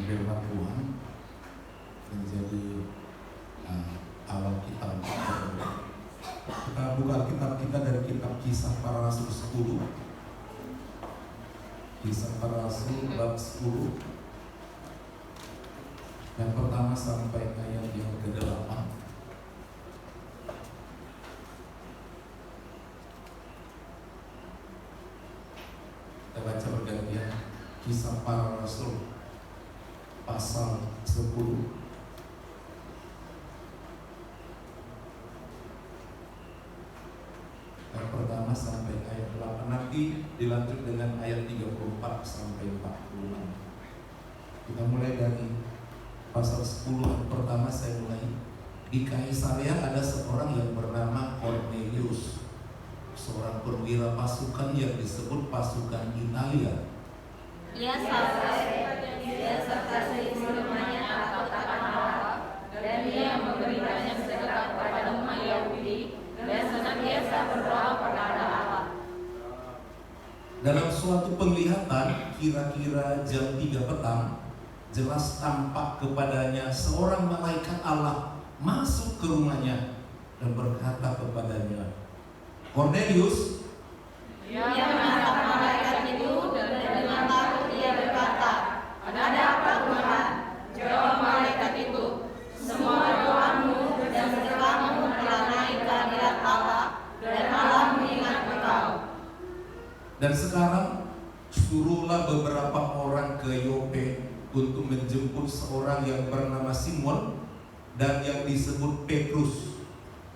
firman Tuhan menjadi awal kita. Kita buka kitab kita dari kitab Kisah Para Rasul 10. Kisah Para Rasul bab 10. Yang pertama sampai ayat yang ke-8. Kita baca bergantian. Kisah Para Rasul pasal 10. Yang pertama sampai ayat 8, nanti dilanjut dengan ayat 34 sampai 46. Kita mulai dari pasal 10 yang pertama. Saya mulai. Di Kaisarea ada seorang yang bernama Cornelius, seorang perwira pasukan yang disebut pasukan Italia. Ia serta semuanya atau takkan Allah, dan ia memberi banyak sedekah kepada umat Yahudi dan senantiasa berdoa kepada Allah. Dalam suatu penglihatan, kira-kira jam 3 petang, jelas tampak kepadanya seorang malaikat Allah masuk ke rumahnya dan berkata kepadanya, Cornelius. Ia menatap malaikat itu dan dengan takut ia berkata, ada apa Tuhan? Jawab malaikat itu, semua doamu dan sedekahmu telah naik ke hadirat Allah, dan Allah mengingat engkau. Dan sekarang suruhlah beberapa orang ke Yope untuk menjemput seorang yang bernama Simon dan yang disebut Petrus.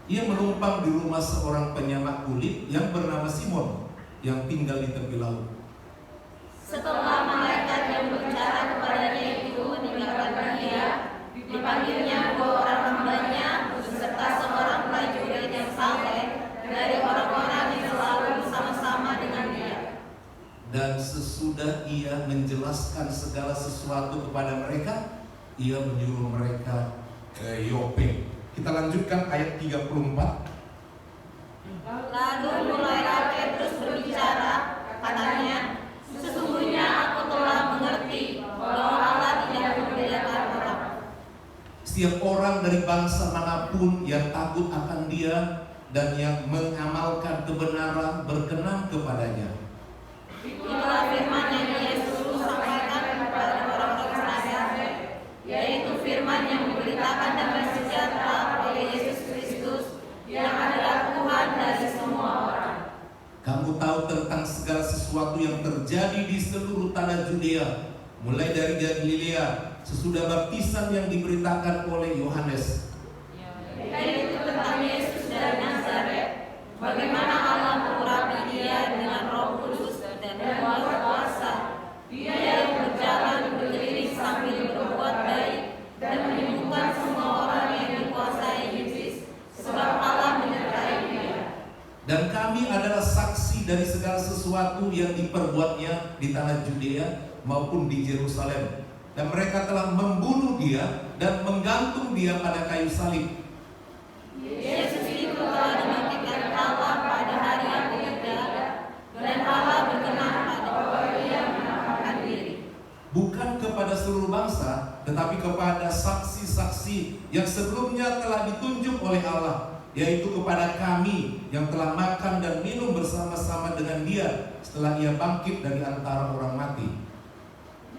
Ia menumpang di rumah seorang penyamak kulit yang bernama Simon yang tinggal di tepi laut. Setelah malaikat yang berbicara kepadanya itu meninggalkan dia, dipanggilnya 2 orang hambanya beserta seorang prajurit yang saleh dari orang-orang yang selalu bersama-sama dengan dia. Dan sesudah ia menjelaskan segala sesuatu kepada mereka, ia menyuruh mereka ke Yope. Kita lanjutkan ayat 34. Lalu mulailah Petrus berbicara, katanya, sesungguhnya aku telah mengerti bahwa Allah tidak membedakan orang. Setiap orang dari bangsa manapun yang takut akan dia dan yang mengamalkan kebenaran berkenan kepadanya. Inilah firman yang Yesus sampaikan kepada orang-orang Israel, yaitu firman yang memberitakan damai sejahtera oleh Yesus Kristus yang adalah Tuhan dari semua orang. Kamu tahu tentang segala sesuatu yang terjadi di seluruh tanah Judea, mulai dari Galilea sesudah baptisan yang diberitakan oleh Yohanes, Yaitu tentang Yesus dari Nazaret, bagaimana Allah mengurapi dia dengan Roh Kudus dan kuasa. Dia yang berjalan beriring sambil berbuat baik dan menyembuhkan semua orang yang dikuasai iblis, sebab Allah menyertai dia. dan kami adalah saksi dari segala sesuatu yang diperbuatnya di tanah Judea maupun di Yerusalem. Dan mereka telah membunuh dia dan menggantung dia pada kayu salib. Yesus itu telah dibangkitkan Allah pada hari yang ketiga, dan Allah berkenan bahwa dia menampakkan diri. Bukan kepada seluruh bangsa, tetapi kepada saksi-saksi yang sebelumnya telah ditunjuk oleh Allah, yaitu kepada kami yang telah makan dan minum bersama-sama dengan dia setelah ia bangkit dari antara orang mati.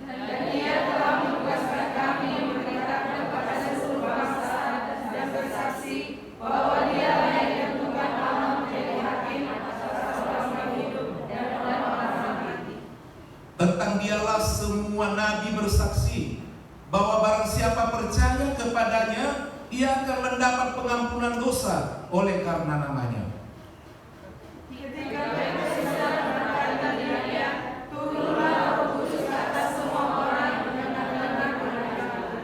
Dan dia telah menugaskan kami memberitakan kepada seluruh bangsa dan bersaksi bahwa dia yang ditentukan Allah menjadi hakim atas orang yang hidup dan orang-orang mati. Tentang dialah semua nabi bersaksi bahwa barang siapa percaya kepadanya, ia akan mendapat pengampunan dosa oleh karena namanya. Ketika Petrus sedang menekankan dirinya, turunlah Roh Kudus ke atas semua orang yang mendengarkan perkataannya.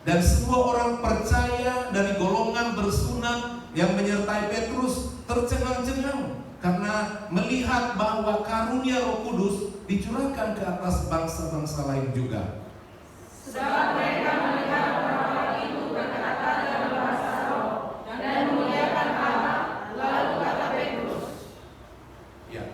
Dan semua orang percaya dari golongan bersunat yang menyertai Petrus tercengang-cengang karena melihat bahwa karunia Roh Kudus dicurahkan ke atas bangsa-bangsa lain juga. Sebab mereka mendengar orang-orang itu berkata dalam bahasa roh dan memuliakan Allah. Lalu kata Petrus, Ya,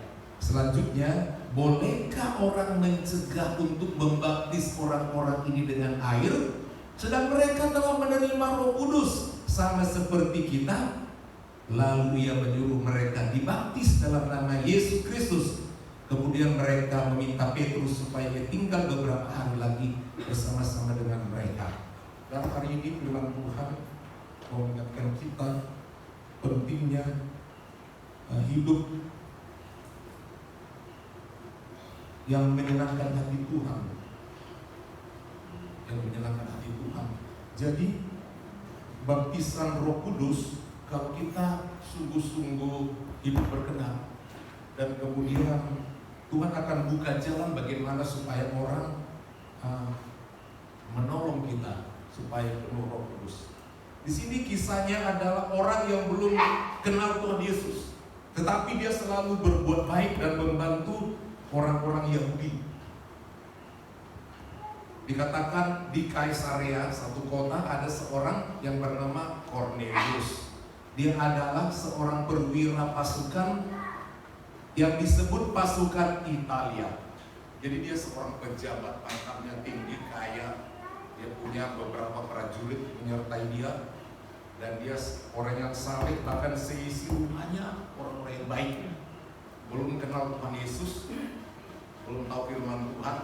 selanjutnya bolehkah orang mencegah untuk membaptis orang-orang ini dengan air, sedang mereka telah menerima Roh Kudus sama seperti kita? Lalu ia menyuruh mereka dibaptis dalam nama Yesus Kristus. Kemudian mereka meminta Petrus supaya ia tinggal beberapa hari lagi bersama-sama dengan mereka. Dan hari ini firman Tuhan mengingatkan kita pentingnya hidup yang menyenangkan hati Tuhan, yang menyenangkan hati Tuhan. Jadi baptisan Roh Kudus, kalau kita sungguh-sungguh hidup berkenan, dan kemudian Tuhan akan buka jalan bagaimana supaya orang menolong kita supaya penuh Roh Kudus. Di sini kisahnya adalah orang yang belum kenal Tuhan Yesus, tetapi dia selalu berbuat baik dan membantu orang-orang Yahudi. Dikatakan di Kaisarea, satu kota, ada seorang yang bernama Cornelius. Dia adalah seorang perwira pasukan yang disebut pasukan Italia. Jadi dia seorang pejabat, pangkatnya tinggi, kaya. Dia punya beberapa prajurit menyertai dia, dan dia orang yang saleh, bahkan seisi rumahnya orang-orang yang baik. Belum kenal Tuhan Yesus, belum tahu firman Tuhan,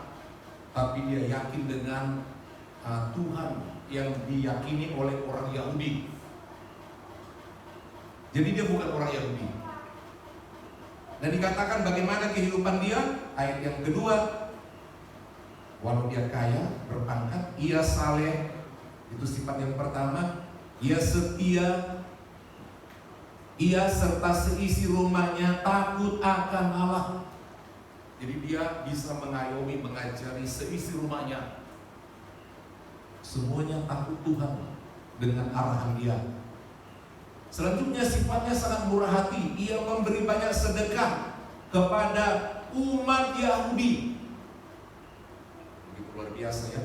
tapi dia yakin dengan Tuhan yang diyakini oleh orang Yahudi. Jadi dia bukan orang Yahudi. Dan dikatakan bagaimana kehidupan dia. Ayat yang kedua, walau dia kaya, berpangkat, ia saleh. Itu sifat yang pertama. Ia setia, ia serta seisi rumahnya takut akan Allah. Jadi dia bisa mengayomi, mengajari seisi rumahnya. Semuanya takut Tuhan dengan arahan dia. Selanjutnya sifatnya sangat murah hati. Ia memberi banyak sedekah kepada umat Yahudi. Begitu luar biasa ya.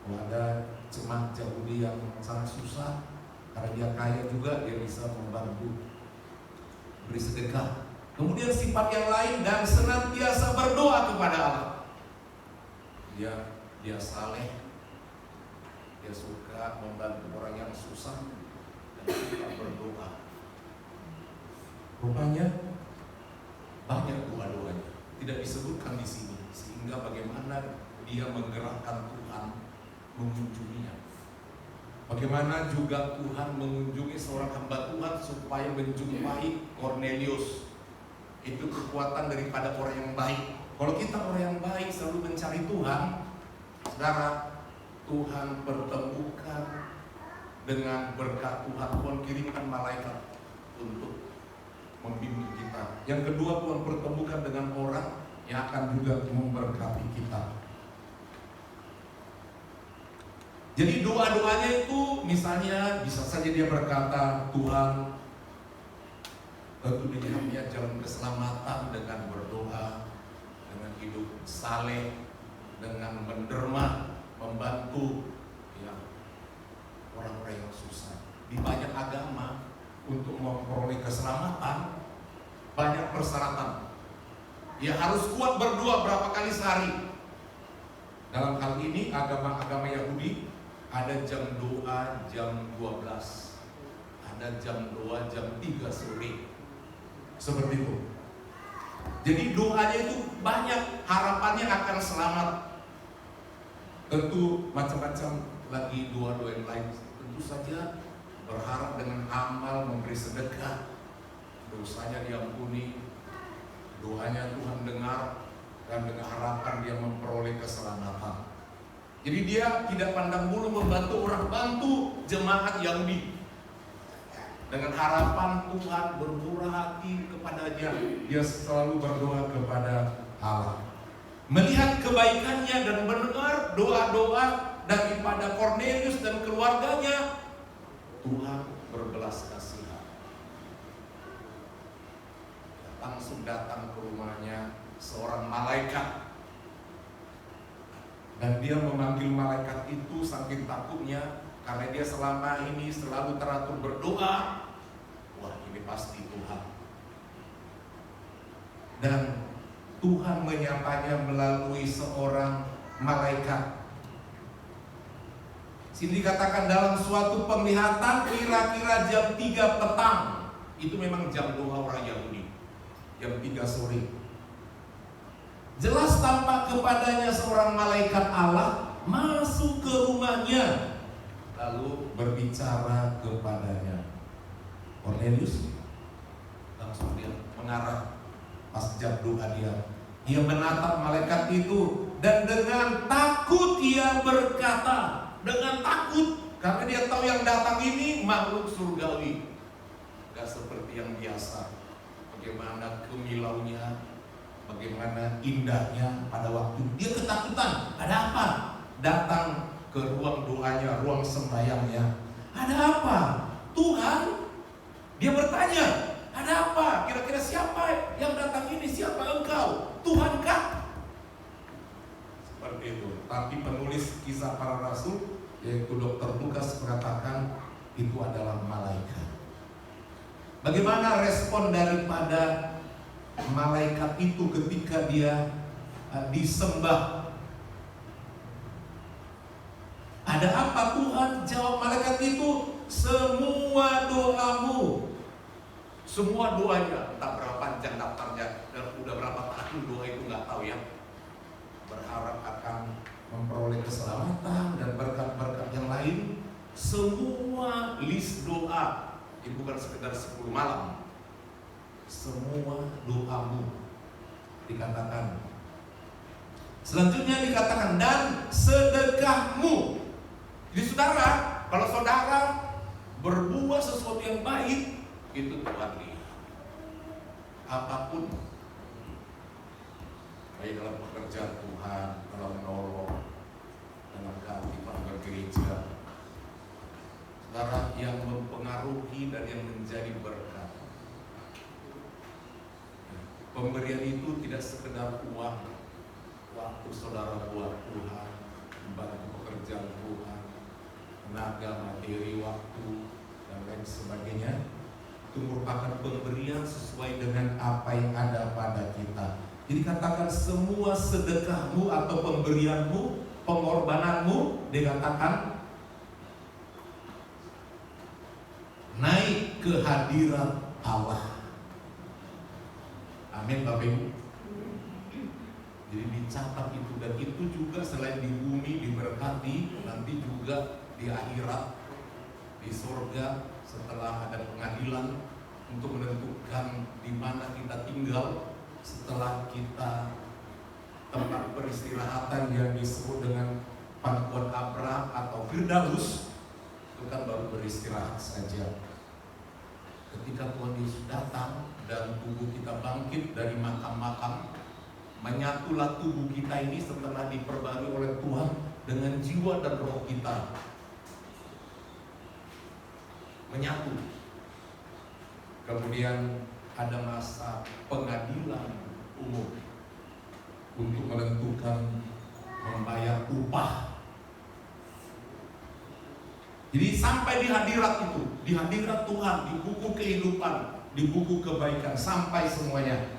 Kalau ada jemaat Yahudi yang sangat susah, karena dia kaya juga, dia bisa membantu beri sedekah. Kemudian sifat yang lain, dan senantiasa berdoa kepada Allah. Dia saleh, dia suka membantu orang yang susah, dan suka berdoa. Rupanya banyak doa-doanya, tidak disebutkan di sini, sehingga bagaimana dia menggerakkan Tuhan mengunjunginya. Bagaimana juga Tuhan mengunjungi seorang hamba Tuhan supaya menjumpai Cornelius. Itu kekuatan daripada orang yang baik. Kalau kita orang yang baik selalu mencari Tuhan, saudara, Tuhan pertemukan dengan berkat Tuhan. Tuhan kirimkan malaikat untuk membimbing kita. Yang kedua, Tuhan pertemukan dengan orang yang akan juga memberkati kita. Jadi doa-doanya itu misalnya bisa saja dia berkata, Tuhan, tunjukkan dia jalan keselamatan dengan berdoa, dengan hidup saleh, dengan menderma, membantu ya, orang-orang yang susah. Di banyak agama untuk memperoleh keselamatan banyak persyaratan. Dia harus kuat berdoa berapa kali sehari. Dalam hal ini agama-agama Yahudi ada jam doa jam 12, ada jam doa jam 3 sore. Seperti itu. Jadi doanya itu banyak, harapannya akan selamat. Tentu macam-macam lagi doa-doa yang lain. Tentu saja berharap dengan amal memberi sedekah, dosanya diampuni, doanya Tuhan dengar, dan dengan harapan dia memperoleh keselamatan. Jadi dia tidak pandang bulu membantu orang, bantu jemaat Yahudi. Dengan harapan Tuhan bermurah hati kepadanya, dia selalu berdoa kepada Allah. Melihat kebaikannya dan mendengar doa-doa daripada Cornelius dan keluarganya, Tuhan berbelas kasihan. Langsung datang ke rumahnya seorang malaikat, dan dia memanggil malaikat itu saking takutnya, karena dia selama ini selalu teratur berdoa. Wah, ini pasti Tuhan. Dan Tuhan menyapanya melalui seorang malaikat. Sini dikatakan dalam suatu penglihatan kira-kira jam 3 petang. Itu memang jam doa orang Yahudi. Jam 3 sore. Jelas tampak kepadanya seorang malaikat Allah masuk ke rumahnya, lalu berbicara kepadanya. Cornelius langsung dia mengarah pas jam doa dia. Ia menatap malaikat itu dan dengan takut ia berkata, dengan takut, karena dia tahu yang datang ini makhluk surgawi, gak seperti yang biasa. Bagaimana kemilaunya, bagaimana indahnya pada waktu dia ketakutan. Ada apa? Datang ke ruang doanya, ruang sembahyangnya. Ada apa? Tuhan? Dia bertanya, ada apa? Kira-kira siapa yang datang ini? Siapa engkau? Tuhankah? Seperti itu. Tapi penulis Kisah Para Rasul, yaitu Dr. Lukas, mengatakan itu adalah malaikat. Bagaimana respon daripada malaikat itu ketika dia disembah? Ada apa Tuhan? Jawab malaikat itu, semua doamu, semua doanya, entah berapa panjang daftarnya dan udah berapa tahun doa itu nggak tahu ya, berharap akan memperoleh keselamatan dan berkat-berkat yang lain. Semua list doa, ini bukan sekedar 10 malam. Semua doamu dikatakan. Selanjutnya dikatakan dan sedekahmu. Jadi saudara, kalau saudara berbuat sesuatu yang baik, itu Tuhan lihat. Apapun, baik dalam pekerjaan Tuhan, dalam menolong, dalam keaktifan bergereja, saudara, yang mempengaruhi dan yang menjadi berkat. Pemberian itu tidak sekedar uang, waktu saudara buat Tuhan, membantu pekerjaan Tuhan, tenaga, materi, waktu, dan lain sebagainya. Itu merupakan pemberian sesuai dengan apa yang ada pada kita. Jadi katakan semua sedekahmu atau pemberianmu, pengorbananmu, dikatakan naik ke hadirat Allah. Amin Bapak Ibu. Jadi dicatat itu, dan itu juga selain di bumi diberkati, nanti juga di akhirat, di surga, setelah ada pengadilan untuk menentukan di mana kita tinggal setelah kita tempat peristirahatan yang disebut dengan pangkuan Abraham atau Firdaus, itu kan baru beristirahat saja. Ketika Tuhan Yesus datang dan tubuh kita bangkit dari makam-makam, menyatulah tubuh kita ini setelah diperbarui oleh Tuhan dengan jiwa dan roh kita, menyatu. Kemudian ada masa pengadilan umum untuk menentukan membayar upah. Jadi sampai di hadirat itu, di hadirat Tuhan, di buku kehidupan, di buku kebaikan, sampai semuanya.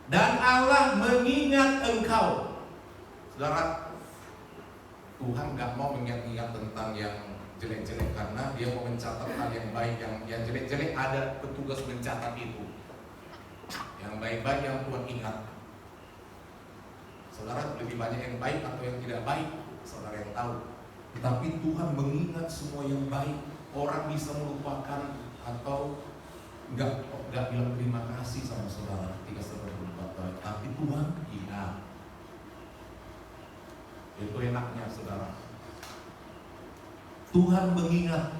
Dan Allah mengingat engkau. Saudara, Tuhan gak mau mengingat-ingat tentang yang jelek-jelek, karena dia mau mencatat hal yang baik. Yang jelek-jelek ada petugas mencatat itu. Yang baik-baik yang Tuhan ingat. Saudara, lebih banyak yang baik atau yang tidak baik, saudara yang tahu. Tetapi Tuhan mengingat semua yang baik. Orang bisa melupakan atau enggak bilang terima kasih sama saudara ketika saudara berbuat baik, tapi Tuhan ingat. Itu enaknya saudara. Tuhan mengingat.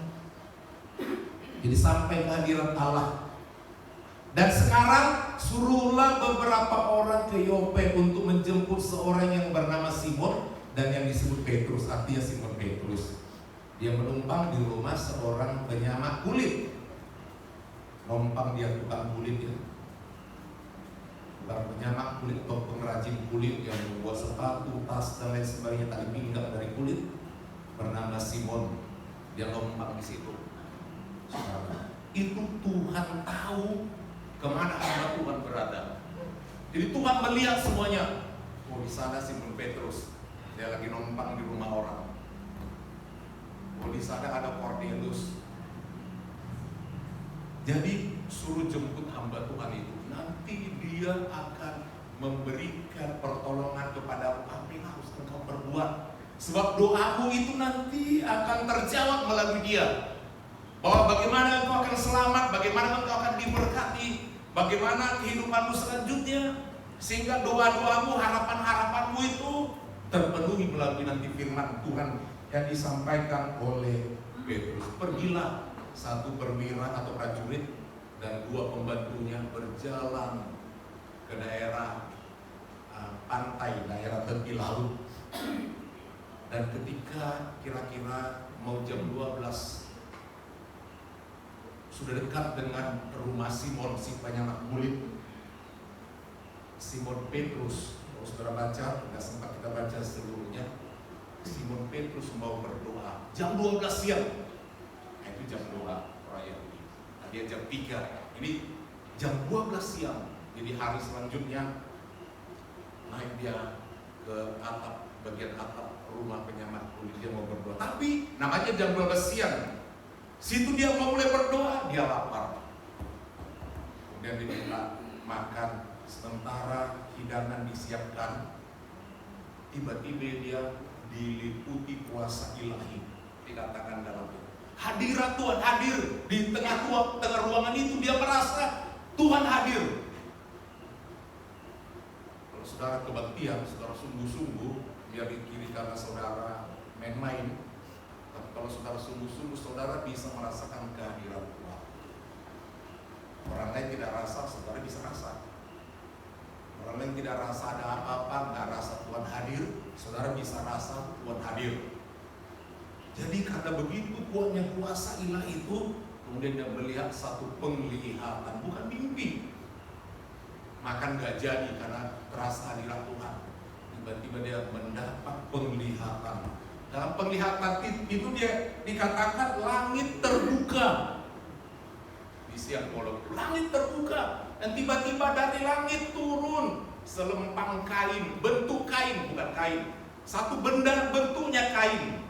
Jadi sampai kehadiran Allah. Dan sekarang suruhlah beberapa orang ke Yope untuk menjemput seorang yang bernama Simon dan yang disebut Petrus, artinya Simon Petrus. Dia menumpang di rumah seorang penyamak kulit. Numpang dia tukang kulit ya. Bukan penyamak kulit atau pengrajin kulit yang membuat sepatu, tas dan lain sebagainya tadi pinggang dari kulit, bernama Simon. Dia numpang di situ. Itu Tuhan tahu kemana hamba Tuhan berada. Jadi Tuhan melihat semuanya. Oh, di sana Simon Petrus, dia lagi numpang di rumah orang. Oh, di sana ada Cornelius. Jadi suruh jemput hamba Tuhan itu. Nanti dia akan memberikan pertolongan kepada apa yang harus engkau perbuat. Sebab doamu itu nanti akan terjawab melalui dia. Bahwa bagaimana engkau akan selamat, bagaimana engkau akan diberkati, bagaimana kehidupanmu selanjutnya. Sehingga doa-doamu, harapan-harapanmu itu terpenuhi melalui nanti firman Tuhan yang disampaikan oleh Petrus. Pergilah, satu perwira atau prajurit dan dua pembantunya berjalan ke daerah pantai, daerah tepi laut. Dan ketika kira-kira mau jam 12, sudah dekat dengan rumah Simon si penyamak kulit, Simon Petrus. Kalau saudara baca, tidak sempat kita baca seluruhnya. Simon Petrus mau berdoa jam 12 siang. Nah, itu jam doa orang Yahudi. Nah, dia jam 3. Ini jam 12 siang. Jadi hari selanjutnya naik dia ke atap, bagian atap rumah penyamak kulit, dia mau berdoa. Tapi namanya jam 12 siang. Situ dia mau mulai berdoa, dia lapar. Kemudian diminta makan. Sementara hidangan disiapkan, tiba-tiba dia diliputi kuasa ilahi. Dikatakan dalam itu, hadirat Tuhan hadir di tengah ruangan itu. Dia merasa Tuhan hadir. Kalau saudara kebaktian, saudara sungguh-sungguh, biar di kiri karena saudara main-main. Tapi kalau saudara sungguh-sungguh, saudara bisa merasakan kehadiran Tuhan. Orang lain tidak rasa, saudara bisa rasa. Orang lain tidak rasa ada apa-apa, nggak rasa Tuhan hadir, saudara bisa rasa Tuhan hadir. Jadi karena begitu kuatnya kuasa ilahi itu, kemudian dia melihat satu penglihatan, bukan mimpi. Makan nggak jadi karena terasa hadirat Tuhan. Tiba-tiba dia mendapat penglihatan. Dalam penglihatan itu dia dikatakan langit terbuka. Di siang bolong, langit terbuka. Dan tiba-tiba dari langit turun selempang kain, bentuk kain, bukan kain. Satu benda bentuknya kain.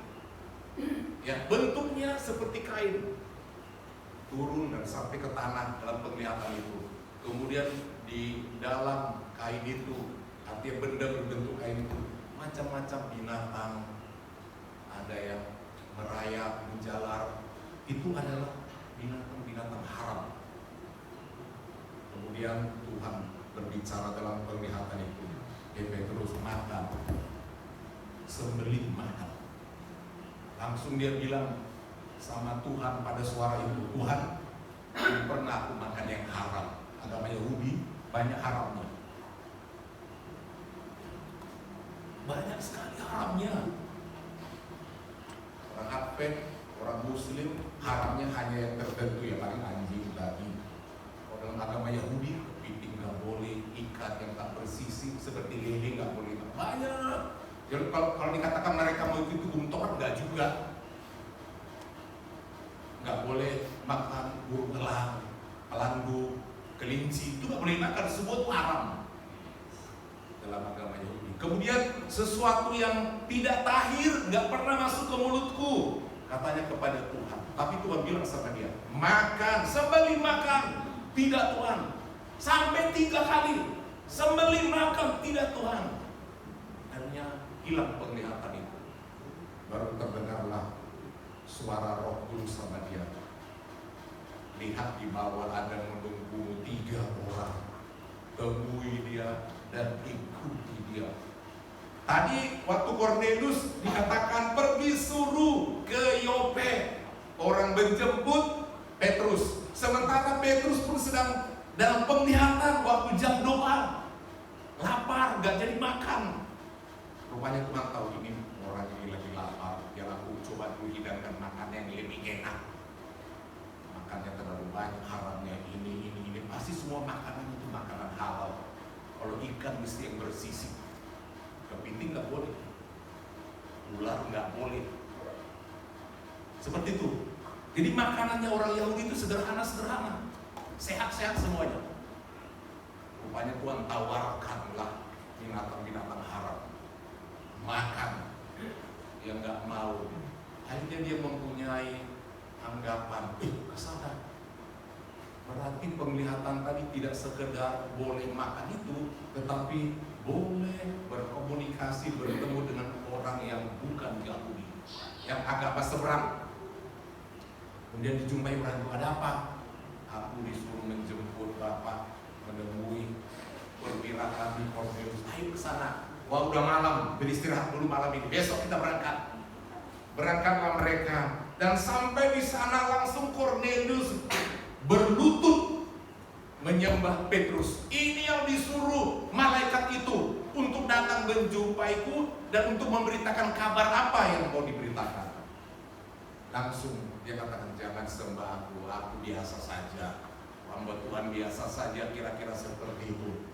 Ya, bentuknya seperti kain. Turun dan sampai ke tanah dalam penglihatan itu. Kemudian di dalam kain itu, artinya benda berbentuk kain itu, macam-macam binatang. Ada yang merayap, menjalar. Itu adalah binatang-binatang haram. Kemudian Tuhan berbicara dalam penglihatan itu. Petrus makan, sembelih makan. Langsung dia bilang sama Tuhan pada suara itu, Tuhan, belum pernah aku makan yang haram. Agama Yahudi banyak haramnya. Banyak sekali haramnya. Orang Advent, orang Muslim, haramnya hanya yang tertentu, ya paling anjing, babi. Dalam agama Yahudi, kepiting nggak boleh, ikat yang tak bersisi seperti lele nggak boleh, banyak. Jadi kalau dikatakan mereka mau ikut Taurat, nggak juga. Nggak boleh makan burung elang, pelangu, kelinci, itu nggak boleh makan, semua itu haram dalam agama Yahudi. Kemudian sesuatu yang tidak tahir nggak pernah masuk ke mulutku, katanya kepada Tuhan. Tapi Tuhan bilang sama dia, makan, sembelih makan. Tidak Tuhan. Sampai 3 kali sembelih makan, tidak Tuhan. Akhirnya hilang penglihatan itu. Baru terdengarlah suara Roh Kudus sama dia. Lihat di bawah ada menunggu 3 orang. Temui dia dan ikuti dia. Tadi waktu Cornelius dikatakan pergi suruh ke Yope, orang menjemput Petrus. Sementara Petrus pun sedang dalam penglihatan waktu jam doa, lapar, gak jadi makan. Rupanya Tuhan tahu ini orang ini lagi lapar, biar aku coba dulu hidangkan makan yang lebih enak. Makannya terlalu banyak, haramnya ini. Pasti semua makanan itu makanan halal. Kalau ikan mesti yang bersisi. Kepiting gak boleh, ular gak boleh. Seperti itu. Jadi makanannya orang Yahudi itu sederhana, sehat-sehat semuanya. Rupanya Tuhan tawarkanlah binatang-binatang haram makan, dia nggak mau. Akhirnya dia mempunyai anggapan, kesana. Berarti penglihatan tadi tidak sekedar boleh makan itu, tetapi boleh berkomunikasi, bertemu dengan orang yang bukan Yahudi, yang agama seberang. Kemudian dijumpai orang itu, ada apa? Aku disuruh menjemput Bapak menemui perwira kami Kornelius. Ayo ke sana. Wah, udah malam, beristirahat dulu malam ini. Besok kita berangkat. Berangkatlah mereka, dan sampai di sana langsung Kornelius berlutut menyembah Petrus. Ini yang disuruh malaikat itu untuk datang menjumpaiku dan untuk memberitakan kabar apa yang mau diberitakan. Langsung dia katakan, jangan sembah aku biasa saja, hamba Tuhan biasa saja, kira-kira seperti itu.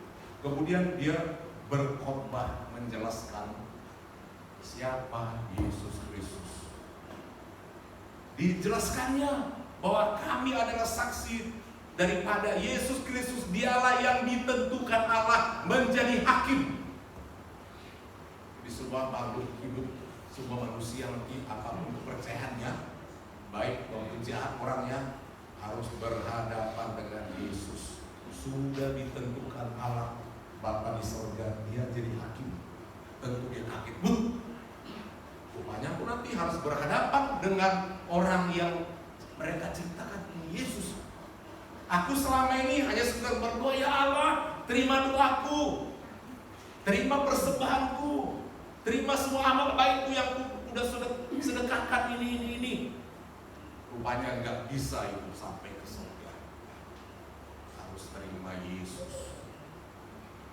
Kemudian dia berkhotbah menjelaskan siapa Yesus Kristus. Dijelaskannya bahwa kami adalah saksi daripada Yesus Kristus, dialah yang ditentukan Allah menjadi hakim di sebuah makhluk hidup, sebuah manusia yang apapun kepercayaannya, baik maupun jahat orangnya, harus berhadapan dengan Yesus. Sudah ditentukan Allah Bapa di sorga, dia jadi hakim. Tentu dia kaget, rupanya aku nanti harus berhadapan dengan orang yang mereka ceritakan ini Yesus. Aku selama ini hanya sekedar berdoa, ya Allah, terima doaku, terima persembahanku, terima semua amal baikku yang udah sedekahkan ini. Rupanya nggak bisa itu sampai ke surga. Harus terima Yesus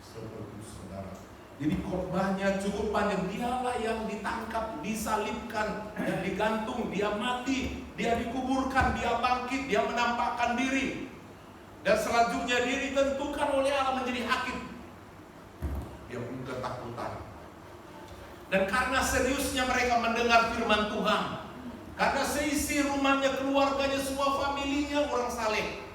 seperti saudara. Jadi khotbahnya cukup panjang. Dialah yang ditangkap, disalibkan, dan digantung, dia mati, dia dikuburkan, dia bangkit, dia menampakkan diri. Dan selanjutnya dia ditentukan oleh Allah menjadi hakim. Dia pun ketakutan. Dan karena seriusnya mereka mendengar firman Tuhan, karena seisi rumahnya, keluarganya, semua familinya orang saleh,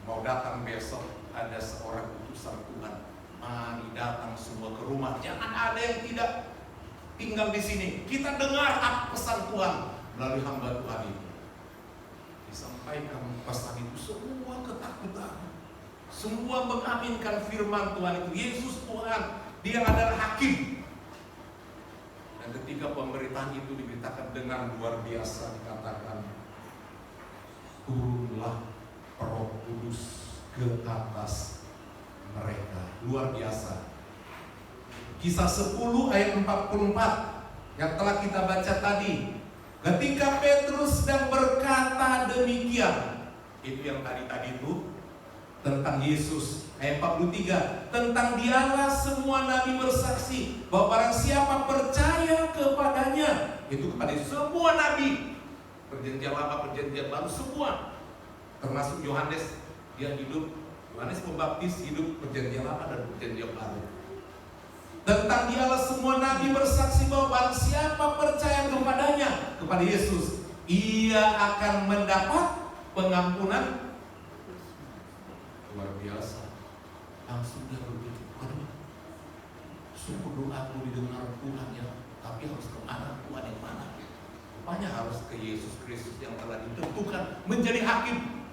mau datang besok ada seorang utusan Tuhan, mari datang semua ke rumah, jangan ada yang tidak tinggal di sini. Kita dengar pesan Tuhan melalui hamba Tuhan itu. Disampaikan pesan itu, semua ketakutan, semua mengaminkan firman Tuhan itu. Yesus Tuhan, dia adalah hakim. Dan ketika pemberitaan itu diberitakan dengan luar biasa, dikatakan turunlah Roh Kudus ke atas mereka. Luar biasa. Kisah 10 ayat 44 yang telah kita baca tadi. Ketika Petrus sedang berkata demikian, itu yang tadi itu tentang Yesus. Ayat 43, tentang dialah semua nabi bersaksi bahwa barang siapa percaya kepadanya, itu kepada semua nabi, perjanjian lama, perjanjian baru, semua, termasuk Yohanes, dia hidup, Yohanes Pembaptis hidup perjanjian lama dan perjanjian baru. Tentang dialah semua nabi bersaksi bahwa barang siapa percaya kepadanya, kepada Yesus, ia akan mendapat pengampunan. Luar biasa. Langsung dia berpikir, aduh, sungguh doaku didengar Tuhan ya, tapi harus kemana Tuhan yang mana? Rupanya harus ke Yesus Kristus yang telah ditentukan menjadi hakim.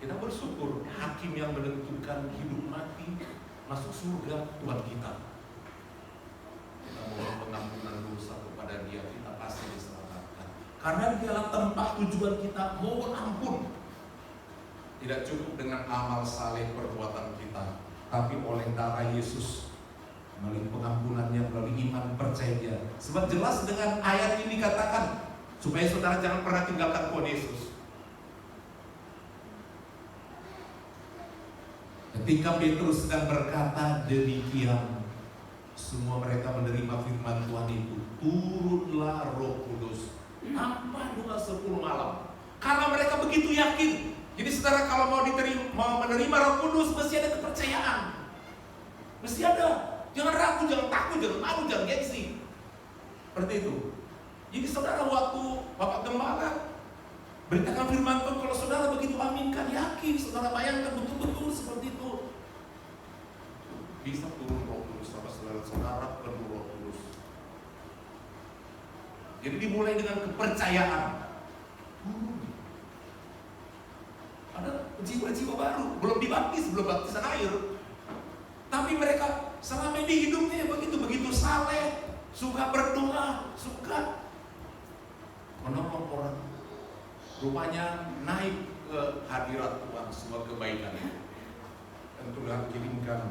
Kita bersyukur hakim yang menentukan hidup mati, masuk surga Tuhan kita. Kita mohon pengampunan dosa kepada Dia, kita pasti diselamatkan. Karena dialah tempat tujuan kita, mohon ampun. Tidak cukup dengan amal saleh perbuatan kita, tapi oleh darah Yesus, melalui pengampunannya, melalui iman percaya Dia. Sebab jelas dengan ayat ini katakan, supaya saudara jangan pernah tinggalkan Tuhan Yesus. Ketika Petrus sedang berkata demikian, semua mereka menerima firman Tuhan itu. Turunlah Roh Kudus tanpa doa 10 malam. Karena mereka begitu yakin. Jadi saudara kalau mau menerima Roh Kudus, mesti ada kepercayaan. Mesti ada. Jangan ragu, jangan takut, jangan malu, jangan gengsi. Seperti itu. Jadi saudara waktu Bapak Gembala beritakan firman Tuhan, kalau saudara begitu aminkan, yakin, saudara bayangkan betul-betul seperti itu. bisa turun Roh Kudus sama saudara-saudara penuh Roh Kudus. Jadi dimulai dengan kepercayaan. Ada jiwa-jiwa baru, belum dibaptis, belum baptisan air. Tapi mereka selama ini hidupnya begitu saleh, suka berdoa, suka menolong orang. Rupanya naik ke hadirat Tuhan semua kebaikan. Dan Tuhan kirimkan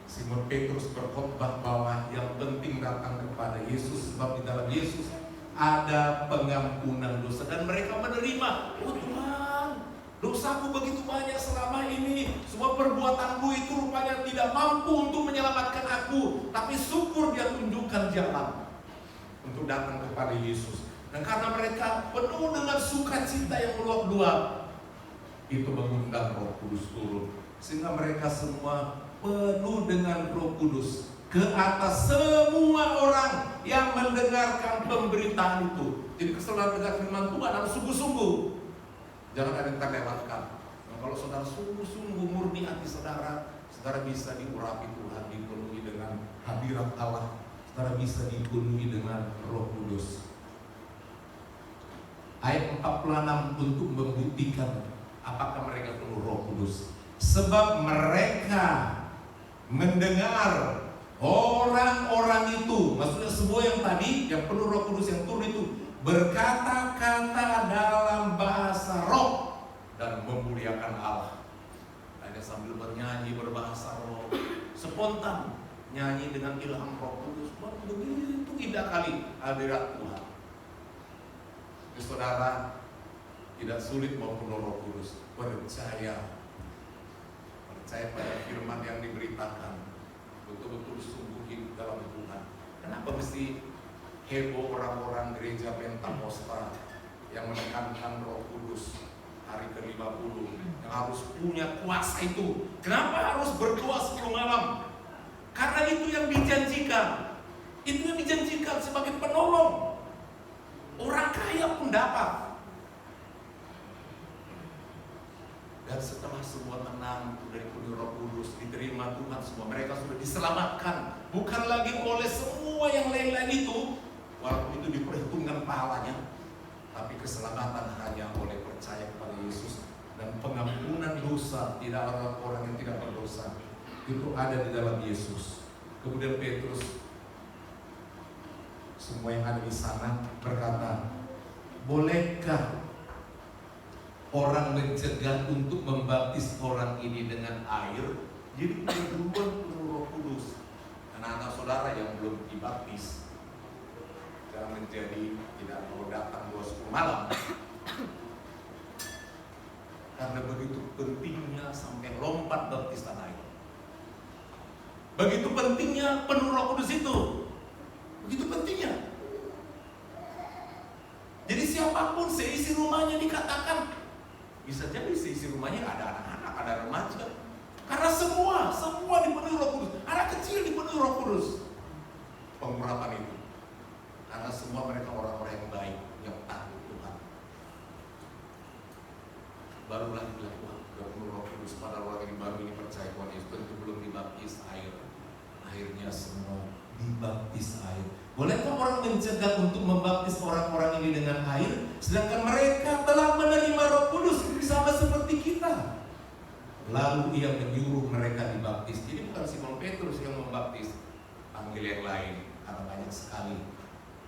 Simon Petrus berkhotbah bahwa yang penting datang kepada Yesus, sebab di dalam Yesus ada pengampunan dosa. Dan mereka menerima, oh Tuhan, dosaku begitu banyak selama ini, semua perbuatanku itu rupanya tidak mampu untuk menyelamatkan aku, tapi syukur Dia tunjukkan jalan untuk datang kepada Yesus. Dan karena mereka penuh dengan sukacita yang meluap-luap, itu mengundang Roh Kudus turun, sehingga mereka semua penuh dengan Roh Kudus ke atas semua orang yang mendengarkan pemberitaan itu. Jadi saudara dengar firman Tuhan harus sungguh-sungguh, jangan ada yang terlewatkan. Nah, kalau saudara sungguh-sungguh murni hati saudara, saudara bisa diurapi Tuhan, dipenuhi dengan hadirat Allah, saudara bisa dipenuhi dengan Roh Kudus. Ayat 46 untuk membuktikan apakah mereka penuh Roh Kudus. Sebab mereka mendengar orang-orang itu, maksudnya semua yang tadi yang penuh Roh Kudus yang turun itu, berkata-kata dalam bahasa roh dan memuliakan Allah. Hanya sambil bernyanyi berbahasa roh, spontan nyanyi dengan ilham Roh Kudus. Begitu indah kali hadirat Tuhan. Jadi saudara, tidak sulit mau penuh Roh Kudus. Percaya pada firman yang diberitakan, betul-betul sungguh hidup dalam Tuhan. Kenapa mesti heboh orang-orang gereja Pentakosta yang menekankan Roh Kudus hari ke-50, yang harus punya kuasa itu? Kenapa harus berdoa 10 malam? Karena itu yang dijanjikan. Itu yang dijanjikan sebagai penolong. Orang kaya pun dapat. Dan setelah semua tenang dari penuh Roh Kudus, diterima Tuhan semua, mereka sudah diselamatkan. Bukan lagi oleh semua yang lain-lain itu, walaupun itu diperhitungkan pahalanya, tapi keselamatan hanya oleh percaya kepada Yesus. Dan pengampunan dosa, tidak orang yang tidak berdosa, itu ada di dalam Yesus. Kemudian Petrus, semua yang ada di sana berkata, bolehkah orang mencegah untuk membaptis orang ini dengan air? Jadi duluan penuh Roh Kudus. Anak-anak saudara yang belum dibaptis, jangan menjadi tidak mau datang 10 malam. Karena begitu pentingnya sampai lompat baptisan air. Begitu pentingnya penuh Roh Kudus itu. Begitu pentingnya. Jadi siapapun seisi rumahnya dikatakan, bisa jadi seisi rumahnya ada anak-anak, ada remaja. Karena semua dipenuhi Roh Kudus. Anak kecil dipenuhi Roh Kudus. Pengurapan itu. Karena semua mereka orang-orang yang baik, yang takut Tuhan. Barulah dilakukan penuh Roh Kudus pada orang yang baru ini percaya Tuhan Yesus, tentu belum dibaptis air. Akhirnya semua dibaptis air. Bolehkah orang mencegah untuk membaptis orang-orang ini dengan air, sedangkan mereka telah menerima Roh Kudus sama seperti kita? Lalu ia menyuruh mereka dibaptis. Jadi bukan Simon Petrus yang membaptis, panggil yang lain karena banyak sekali.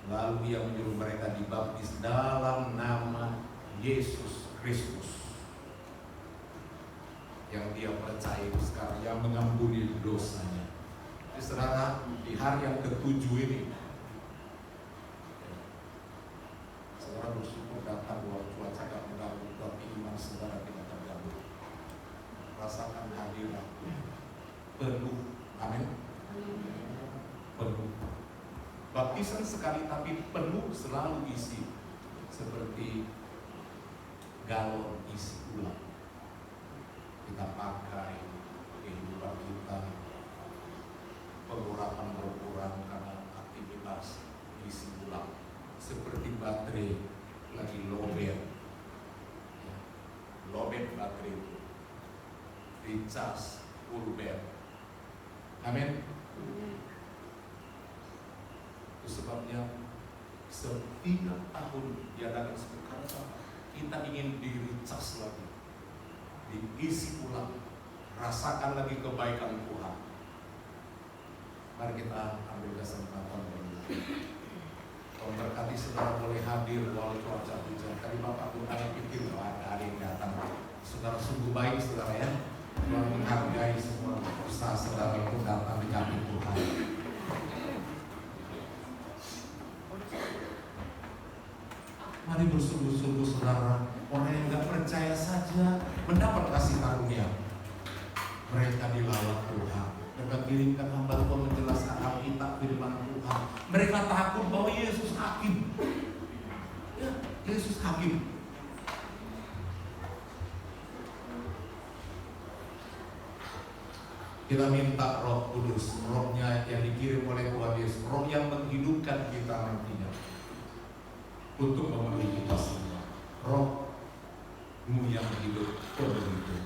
Lalu ia menyuruh mereka dibaptis dalam nama Yesus Kristus, yang dia percaya sekarang, yang mengampuni dosanya. Jadi saudara, di hari yang ke-7 ini, saudara bersyukur datang bahwa cuaca tidak mengganggu, tapi iman saudara tidak terganggu. Rasakan hadirat penuh, amin. Penuh. Baptisan sekali tapi penuh selalu isi, seperti galon isi ulang. Kita pakai kehidupan kita, pengurapan berkurang karena aktivitas isi ulang, seperti baterai lagi lowbat, lowbat baterai itu, dicas full bed, Amin. Itu sebabnya setiap tahun diadakan sekarang kita ingin di-recharge lagi, diisi ulang, rasakan lagi kebaikan Tuhan. Mari kita ambil kesempatan ini. Memberkati saudara boleh hadir walau cuaca hujan. Tadi Bapak Tuhan pikir bahwa ada yang datang. Saudara sungguh baik saudara ya. Tuhan menghargai semua usaha saudara untuk datang di kaki Tuhan. Mari bersungguh-sungguh saudara. Orang yang tidak percaya saja mendapat kasih karunia. Mereka dilawat Tuhan. Mereka kirimkan hamba Tuhan menjelaskan Alkitab firman Tuhan. Mereka takut bahwa Yesus hakim. Ya, Yesus hakim. Kita minta Roh Kudus, Rohnya yang dikirim oleh Tuhan Yesus, Roh yang menghidupkan kita nantinya untuk memenuhi kita semua. Roh-Mu yang hidup penuh hidup.